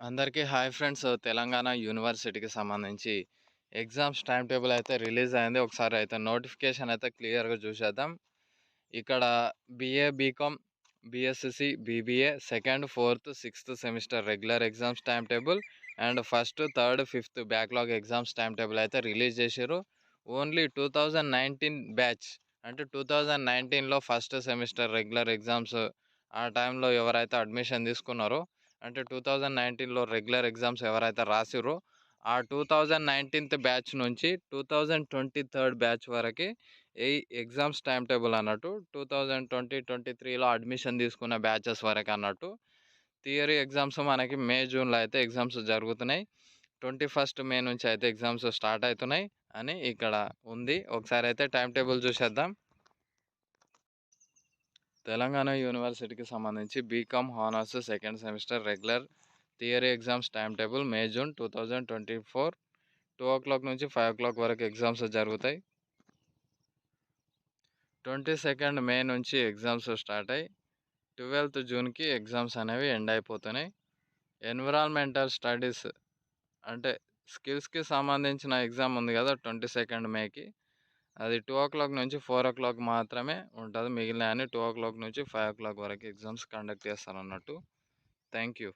అందరికీ hi friends. Telangana యూనివర్సిటీకి సంబంధించి ఎగ్జామ్స్ టైమ్ టేబుల్ అయితే రిలీజ్ అయింది. ఒకసారి అయితే నోటిఫికేషన్ అయితే క్లియర్‌గా చూసేద్దాం. ఇక్కడ BA, BCom, BSc, BBA second, fourth, sixth semester regular exams time table and first, third, fifth backlog exams time table అయితే రిలీజ్ చేసిర్రు. ఓన్లీ 2019 బ్యాచ్ అంటే 2019లో ఫస్ట్ సెమిస్టర్ రెగ్యులర్ ఎగ్జామ్స్ ఆ టైంలో ఎవరైతే అడ్మిషన్ తీసుకున్నారో అంటే 2019లో రెగ్యులర్ ఎగ్జామ్స్ ఎవరైతే రాసిర్రో ఆ 2019థ్ బ్యాచ్ నుంచి 2023 బ్యాచ్ వరకి ఈ ఎగ్జామ్స్ టైమ్ టేబుల్ అన్నట్టు 2023లో అడ్మిషన్ తీసుకున్న బ్యాచెస్ వరకు అన్నట్టు. థియరీ ఎగ్జామ్స్ మనకి మే జూన్లో అయితే ఎగ్జామ్స్ జరుగుతున్నాయి. 21 మే నుంచి అయితే ఎగ్జామ్స్ స్టార్ట్ అవుతున్నాయి అని ఇక్కడ ఉంది. ఒకసారి అయితే టైం టేబుల్ చూసేద్దాం. తెలంగాణ యూనివర్సిటీకి సంబంధించి BCom honours second semester regular theory exams time table May June 2024 2:00 నుంచి 5:00 వరకు ఎగ్జామ్స్ జరుగుతాయి. 22 మే నుంచి ఎగ్జామ్స్ స్టార్ట్ అయ్యి 12th జూన్కి ఎగ్జామ్స్ అనేవి ఎండ్ అయిపోతున్నాయి. ఎన్విరాన్మెంటల్ స్టడీస్ అంటే స్కిల్స్కి సంబంధించిన ఎగ్జామ్ ఉంది కదా 22 మేకి, అది 2:00 నుంచి 4:00 మాత్రమే ఉంటుంది. మిగిలిన అన్ని 2:00 నుంచి 5:00 వరకు ఎగ్జామ్స్ కండక్ట్ చేస్తారు అన్నట్టు. Thank you.